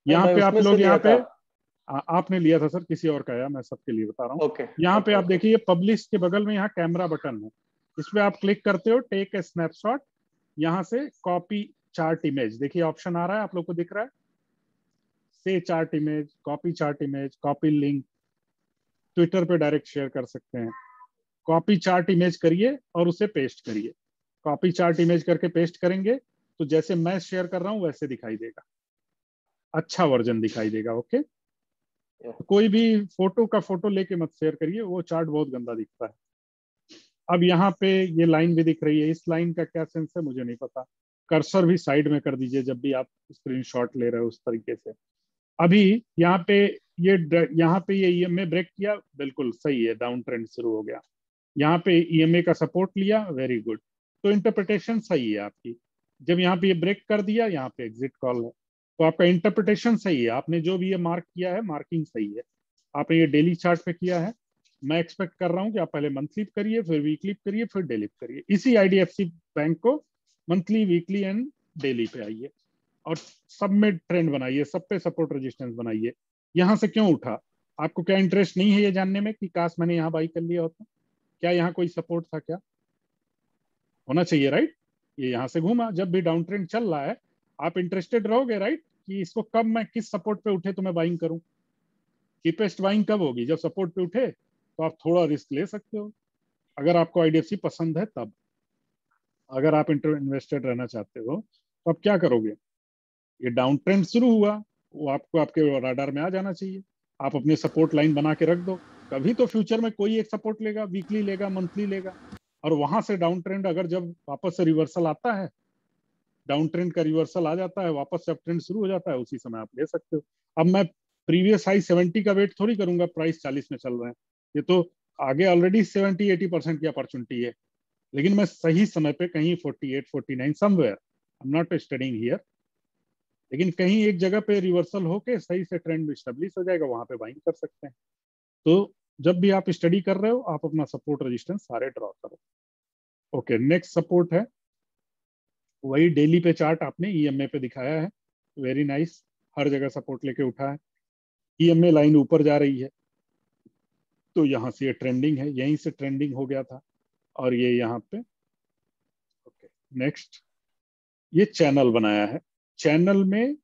यहाँ पे आप लोग, यहाँ पे आपने लिया था सर, किसी और का है, मैं सबके लिए बता रहा हूँ। यहाँ पे आप देखिए पब्लिश के बगल में यहाँ कैमरा बटन है, इस पे आप क्लिक करते हो, टेक ए स्नैपशॉट, यहाँ से कॉपी चार्ट इमेज, देखिए ऑप्शन आ रहा है आप लोग को दिख रहा है, से chart image, copy chart image, copy link, Twitter पे डायरेक्ट शेयर कर सकते हैं, कॉपी चार्ट इमेज करिए और उसे पेस्ट करिए, कॉपी चार्ट इमेज करके पेस्ट करेंगे तो जैसे मैं शेयर कर रहा हूं वैसे दिखाई देगा, अच्छा वर्जन दिखाई देगा। ओके तो कोई भी फोटो का फोटो लेके मत शेयर करिए, वो चार्ट बहुत गंदा दिखता है। अब यहाँ पे ये लाइन भी दिख रही है, इस लाइन का क्या सेंस है मुझे नहीं पता, कर्सर भी साइड में कर दीजिए जब भी आप स्क्रीनशॉट ले रहे हो उस तरीके से। अभी यहाँ पे ये EMA ब्रेक किया, बिल्कुल सही है, डाउन ट्रेंड शुरू हो गया, यहाँ पे EMA का सपोर्ट लिया, वेरी गुड, तो इंटरप्रिटेशन सही है आपकी। जब यहाँ पे ये ब्रेक कर दिया, यहाँ पे एग्जिट कॉल है, तो आपका इंटरप्रिटेशन सही है, आपने जो भी ये मार्क किया है मार्किंग सही है। आपने ये डेली चार्ट पे किया है, मैं एक्सपेक्ट कर रहा हूँ कि आप पहले मंथली करिए, फिर वीकली करिए, फिर डेली करिए। इसी आईडीएफसी बैंक को मंथली, वीकली एंड डेली पे आइए और सब में ट्रेंड बनाइए, सब पे सपोर्ट रेजिस्टेंस बनाइए। यहाँ से क्यों उठा, आपको क्या इंटरेस्ट नहीं है ये जानने में कि काश मैंने यहाँ बाई कर लिया होता, क्या यहाँ कोई सपोर्ट था, क्या होना चाहिए, राइट? ये यहाँ से घूमा, जब भी डाउन ट्रेंड चल रहा है आप इंटरेस्टेड रहोगे, राइट, कि इसको कब मैं किस सपोर्ट पे उठे तो मैं बाइंग करूं। चीपेस्ट बाइंग कब होगी, जब सपोर्ट पे उठे तो आप थोड़ा रिस्क ले सकते हो, अगर आपको आईडीएफसी पसंद है तब। अगर आप इन्वेस्टेड रहना चाहते हो तो आप क्या करोगे, ये डाउन ट्रेंड शुरू हुआ, वो आपको आपके राडार में आ जाना चाहिए, आप अपने सपोर्ट लाइन बना के रख दो। कभी तो फ्यूचर में कोई एक सपोर्ट लेगा, वीकली लेगा, मंथली लेगा, और वहां से डाउन ट्रेंड अगर जब वापस से रिवर्सल आता है, डाउन ट्रेंड का रिवर्सल आ जाता है, वापस से अप ट्रेंड शुरू हो जाता है, उसी समय आप ले सकते हो। अब मैं प्रीवियस हाई 70 का वेट थोड़ी करूंगा, प्राइस 40 में चल रहे हैं, ये तो आगे ऑलरेडी 70-80% की अपॉर्चुनिटी है, लेकिन मैं सही समय पे कहीं 48 49 somewhere, I am not studying here, लेकिन कहीं एक जगह पे रिवर्सल होके सही से ट्रेंड स्टेब्लिश हो जाएगा, वहां पे बाइंग कर सकते हैं। तो जब भी आप स्टडी कर रहे हो आप अपना सपोर्ट रेजिस्टेंस सारे ड्रॉ करो। ओके, नेक्स्ट सपोर्ट है वही डेली पे चार्ट आपने ईएमए पे दिखाया है, वेरी नाइस, हर जगह सपोर्ट लेके उठा है, ईएमए लाइन ऊपर जा रही है, तो यहाँ से ये ट्रेंडिंग है, यहीं से ट्रेंडिंग हो गया था और ये यहाँ पे। ओके, नेक्स्ट, ये चैनल बनाया है, चैनल में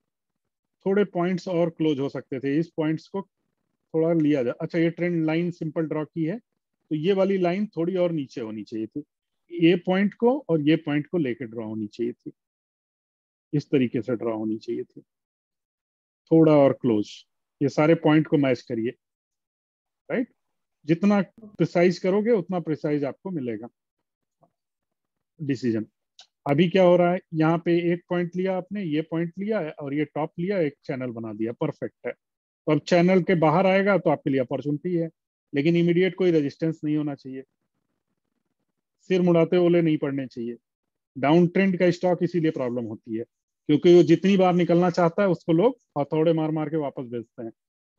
थोड़े पॉइंट्स और क्लोज हो सकते थे, इस पॉइंट्स को थोड़ा लिया जाए। अच्छा, ये ट्रेंड लाइन सिंपल ड्रॉ की है, तो ये वाली लाइन थोड़ी और नीचे होनी चाहिए थी, ये पॉइंट को और ये पॉइंट को लेके ड्रॉ होनी चाहिए थी, इस तरीके से ड्रॉ होनी चाहिए थी, थोड़ा और क्लोज। ये सारे पॉइंट को मैच करिए, राइट, जितना प्रिसाइज करोगे उतना प्रिसाइज आपको मिलेगा डिसीजन। अभी क्या हो रहा है, यहाँ पे एक पॉइंट लिया आपने, ये पॉइंट लिया है और ये टॉप लिया, एक चैनल बना दिया, परफेक्ट है। तो अब चैनल के बाहर आएगा तो आपके लिए अपॉर्चुनिटी है, लेकिन इमीडिएट कोई रेजिस्टेंस नहीं होना चाहिए, सिर मुड़ाते ओले नहीं पड़ने चाहिए। डाउन ट्रेंड का स्टॉक इसीलिए प्रॉब्लम होती है, क्योंकि वो जितनी बार निकलना चाहता है उसको लोग हथौड़े मार मार के वापस भेजते हैं,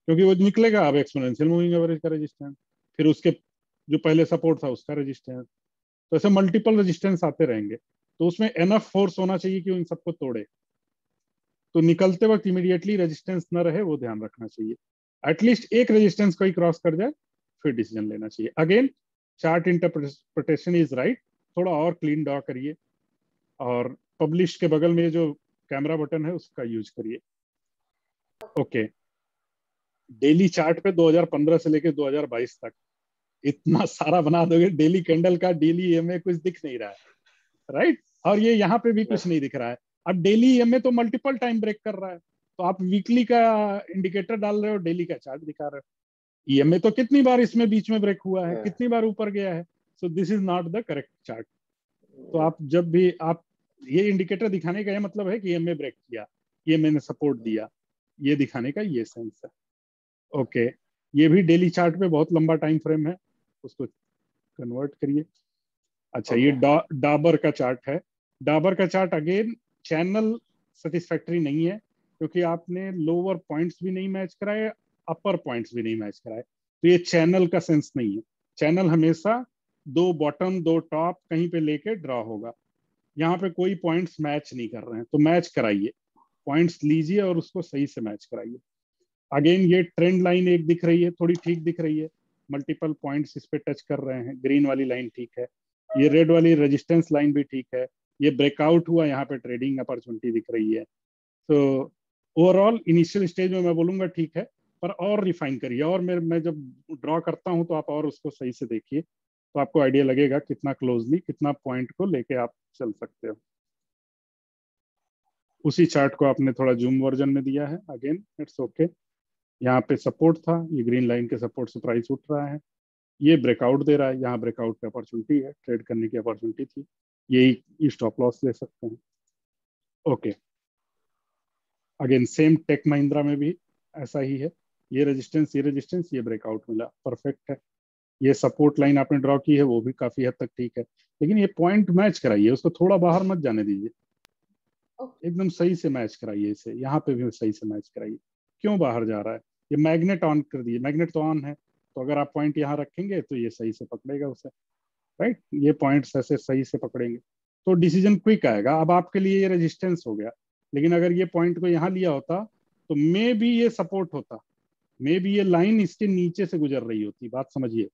क्योंकि वो निकलेगा अब एक्सपोनेंशियल मूविंग एवरेज का रेजिस्टेंस, फिर उसके जो पहले सपोर्ट था उसका रेजिस्टेंस, तो ऐसे मल्टीपल रेजिस्टेंस आते रहेंगे, तो उसमें एनफ फोर्स होना चाहिए कि उन सबको तोड़े। तो निकलते वक्त इमीडिएटली रेजिस्टेंस न रहे, वो ध्यान रखना चाहिए, एटलीस्ट एक रेजिस्टेंस कोई क्रॉस कर जाए फिर डिसीजन लेना चाहिए। Again, chart interpretation is right, थोड़ा और क्लीन ड्रॉ करिए और पब्लिश के बगल में जो कैमरा बटन है उसका यूज करिए। ओके, डेली चार्ट पे 2015 से लेकर 2022 तक इतना सारा बना दोगे, डेली कैंडल का डेली ईएमए कुछ दिख नहीं रहा है, राइट, और ये यहाँ पे भी कुछ नहीं दिख रहा है। अब डेली ईएमए तो मल्टीपल टाइम ब्रेक कर रहा है, तो आप वीकली का इंडिकेटर डाल रहे हो, डेली का चार्ट दिखा रहे हो, ईएमए तो कितनी बार इसमें बीच में ब्रेक हुआ है, कितनी बार ऊपर गया है, so this is not the correct chart. तो आप जब भी आप ये इंडिकेटर दिखाने का ये मतलब है कि ईएमए ब्रेक किया, ये मैंने सपोर्ट दिया, ये दिखाने का ये सेंस है। ओके, ये भी डेली चार्ट पे बहुत लंबा टाइम फ्रेम है, उसको कन्वर्ट करिए। अच्छा, ये डाबर का चार्ट है, डाबर का चार्ट अगेन चैनल सेटिस्फैक्टरी नहीं है, क्योंकि आपने लोअर पॉइंट्स भी नहीं मैच कराए, अपर पॉइंट्स भी नहीं मैच कराए, तो ये चैनल का सेंस नहीं है। चैनल हमेशा दो बॉटम दो टॉप कहीं पे लेके ड्रॉ होगा, यहाँ पे कोई पॉइंट्स मैच नहीं कर रहे हैं, तो मैच कराइए, पॉइंट्स लीजिए और उसको सही से मैच कराइए। अगेन, ये ट्रेंड लाइन एक दिख रही है, थोड़ी ठीक दिख रही है, मल्टीपल पॉइंट्स इस पे टच कर रहे हैं, ग्रीन वाली लाइन ठीक है, ये रेड वाली रेजिस्टेंस लाइन भी ठीक है, ये ब्रेकआउट हुआ, यहाँ पे ट्रेडिंग अपॉर्चुनिटी दिख रही है। तो ओवरऑल इनिशियल स्टेज में मैं बोलूंगा ठीक है, पर और रिफाइन करिए, और मैं जब ड्रॉ करता हूँ तो आप और उसको सही से देखिए, तो आपको आइडिया लगेगा कितना क्लोजली कितना पॉइंट को लेके आप चल सकते हो। उसी चार्ट को आपने थोड़ा जूम वर्जन में दिया है, अगेन इट्स ओके। यहाँ पे सपोर्ट था, ये ग्रीन लाइन के सपोर्ट से प्राइस उठ रहा है, ये ब्रेकआउट दे रहा है, यहाँ ब्रेकआउट की अपॉर्चुनिटी है, ट्रेड करने की अपॉर्चुनिटी थी, यही स्टॉप लॉस ले सकते हैं। Okay, again same Tech Mahindra में भी ऐसा ही है, ये रेजिस्टेंस ये रेजिस्टेंस, ये ब्रेकआउट मिला, परफेक्ट है। ये सपोर्ट लाइन आपने ड्रॉ की है, वो भी काफी हद तक ठीक है, लेकिन ये पॉइंट मैच कराइए, उसको थोड़ा बाहर मत जाने दीजिए, एकदम सही से मैच कराइए इसे, यहाँ पे भी सही से मैच कराइए, क्यों बाहर जा रहा है, ये मैग्नेट ऑन कर दिए, मैग्नेट तो ऑन है, तो अगर आप पॉइंट यहाँ रखेंगे तो ये सही से पकड़ेगा उसे, राइट। ये पॉइंट्स ऐसे सही से पकड़ेंगे तो डिसीजन क्विक आएगा। अब आपके लिए ये रेजिस्टेंस हो गया, लेकिन अगर ये पॉइंट को यहाँ लिया होता तो मे भी ये सपोर्ट होता, मे भी ये लाइन इसके नीचे से गुजर रही होती। बात समझिए,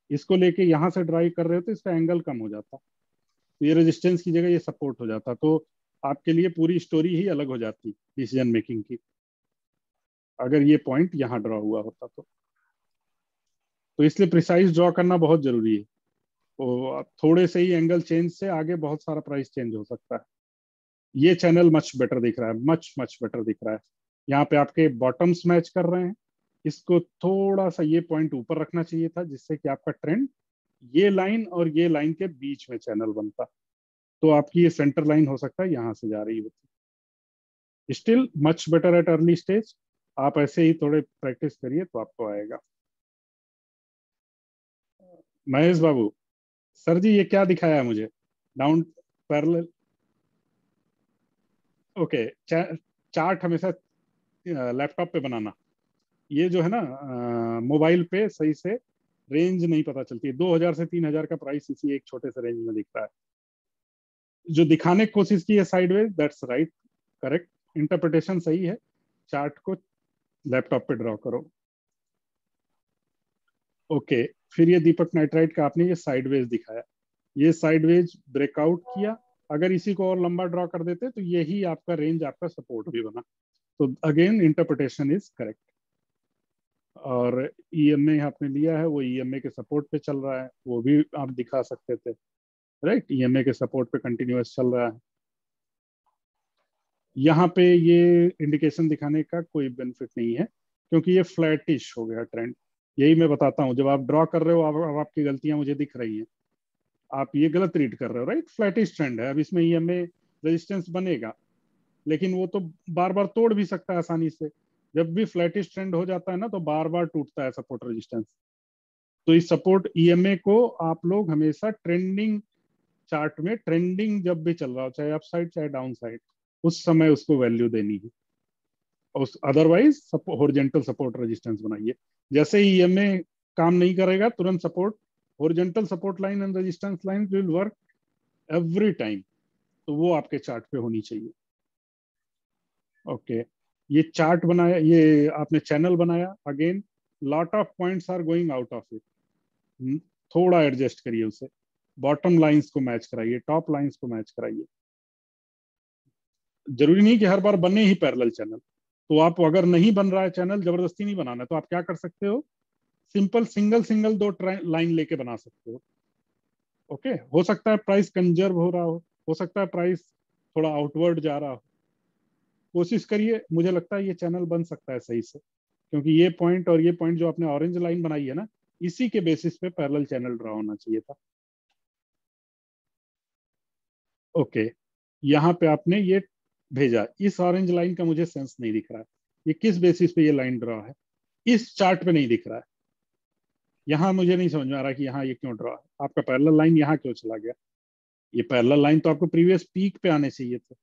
इसको लेके यहाँ से ड्राइव कर रहे हो तो इसका एंगल कम हो जाता, तो ये रेजिस्टेंस की जगह ये सपोर्ट हो जाता, तो आपके लिए पूरी स्टोरी ही अलग हो जाती डिसीजन मेकिंग की, अगर ये पॉइंट यहाँ ड्रॉ हुआ होता तो इसलिए प्रिसाइज ड्रॉ करना बहुत जरूरी है। तो थोड़े से ही एंगल चेंज से आगे बहुत सारा प्राइस चेंज हो सकता है। ये चैनल मच बेटर दिख रहा है, मच मच बेटर दिख रहा है। यहाँ पे आपके बॉटम्स मैच कर रहे हैं, इसको थोड़ा सा ये पॉइंट ऊपर रखना चाहिए था, जिससे कि आपका ट्रेंड ये लाइन और ये लाइन के बीच में चैनल बनता, तो आपकी ये सेंटर लाइन हो सकता है यहाँ से जा रही होती। Still much better at early stage, आप ऐसे ही थोड़े प्रैक्टिस करिए तो आपको आएगा। महेश बाबू, सर जी ये क्या दिखाया है मुझे, डाउन पैरेलल, ओके। चार्ट हमेशा लैपटॉप पे बनाना, ये जो है ना मोबाइल पे सही से रेंज नहीं पता चलती है। 2000 से 3000 का प्राइस इसी एक छोटे से रेंज में दिख रहा है। जो दिखाने की कोशिश की है sideways, that's right, correct, interpretation सही है। चार्ट को लैपटॉप पे ड्रॉ करो, ओके। फिर ये दीपक नाइट्राइट का आपने ये साइडवेज दिखाया, ये साइडवेज ब्रेकआउट किया, अगर इसी को और लंबा ड्रॉ कर देते तो यही आपका रेंज, आपका सपोर्ट भी बना। तो अगेन इंटरप्रिटेशन इज करेक्ट। और ईएमए आपने लिया है, वो ईएमए के सपोर्ट पे चल रहा है, वो भी आप दिखा सकते थे, राइट। ईएमए के सपोर्ट पे कंटिन्यूअस चल रहा है। यहाँ पे ये इंडिकेशन दिखाने का कोई बेनिफिट नहीं है, क्योंकि ये फ्लैटिश हो गया ट्रेंड। यही मैं बताता हूँ, जब आप ड्रॉ कर रहे हो, अब आपकी गलतियां मुझे दिख रही हैं, आप ये गलत रीड कर रहे हो, राइट। फ्लैटिश ट्रेंड है, अब इसमें ईएमए रेजिस्टेंस बनेगा, लेकिन वो तो बार बार तोड़ भी सकता है आसानी से। जब भी फ्लैटिश ट्रेंड हो जाता है ना, तो बार बार टूटता है सपोर्ट रेजिस्टेंस। तो इस सपोर्ट ईएमए को आप लोग हमेशा ट्रेंडिंग चार्ट में, ट्रेंडिंग जब भी चल रहा हो, चाहे अप साइड चाहे डाउन साइड, उस समय उसको वैल्यू देनी है। उस अदरवाइज हॉरिजॉन्टल सपोर्ट रेजिस्टेंस बनाइए। जैसे ही ईएमए काम नहीं करेगा, तुरंत support, horizontal support line and resistance line will work every time, तो वो आपके चार्ट पे होनी चाहिए, ओके। ये चार्ट बनाया, ये आपने चैनल बनाया, again lot of points are going out of it, थोड़ा एडजस्ट करिए उसे, बॉटम लाइंस को मैच कराइए, टॉप लाइंस को मैच कराइए। जरूरी नहीं कि हर बार बने ही पैरेलल चैनल, तो आप अगर नहीं बन रहा है चैनल, जबरदस्ती नहीं बनाना, तो आप क्या कर सकते हो, सिंपल सिंगल सिंगल दो लाइन लेके बना सकते हो, ओके। हो सकता है प्राइस कंजर्व हो रहा हो सकता है प्राइस थोड़ा आउटवर्ड जा रहा हो, कोशिश करिए। मुझे लगता है ये चैनल बन सकता है सही से, क्योंकि ये पॉइंट और ये पॉइंट जो आपने ऑरेंज लाइन बनाई है ना, इसी के बेसिस पे पैरेलल चैनल ड्रॉ होना चाहिए था, ओके। यहाँ पे आपने ये भेजा, इस ऑरेंज लाइन का मुझे सेंस नहीं दिख रहा है, ये किस बेसिस पे ये लाइन ड्रॉ है, इस चार्ट पे नहीं दिख रहा है। यहाँ मुझे नहीं समझ में आ रहा कि यहाँ ये क्यों ड्रॉ है, आपका पैरेलल लाइन यहाँ क्यों चला गया। ये पैरेलल लाइन तो आपको प्रीवियस पीक पे आने चाहिए थे,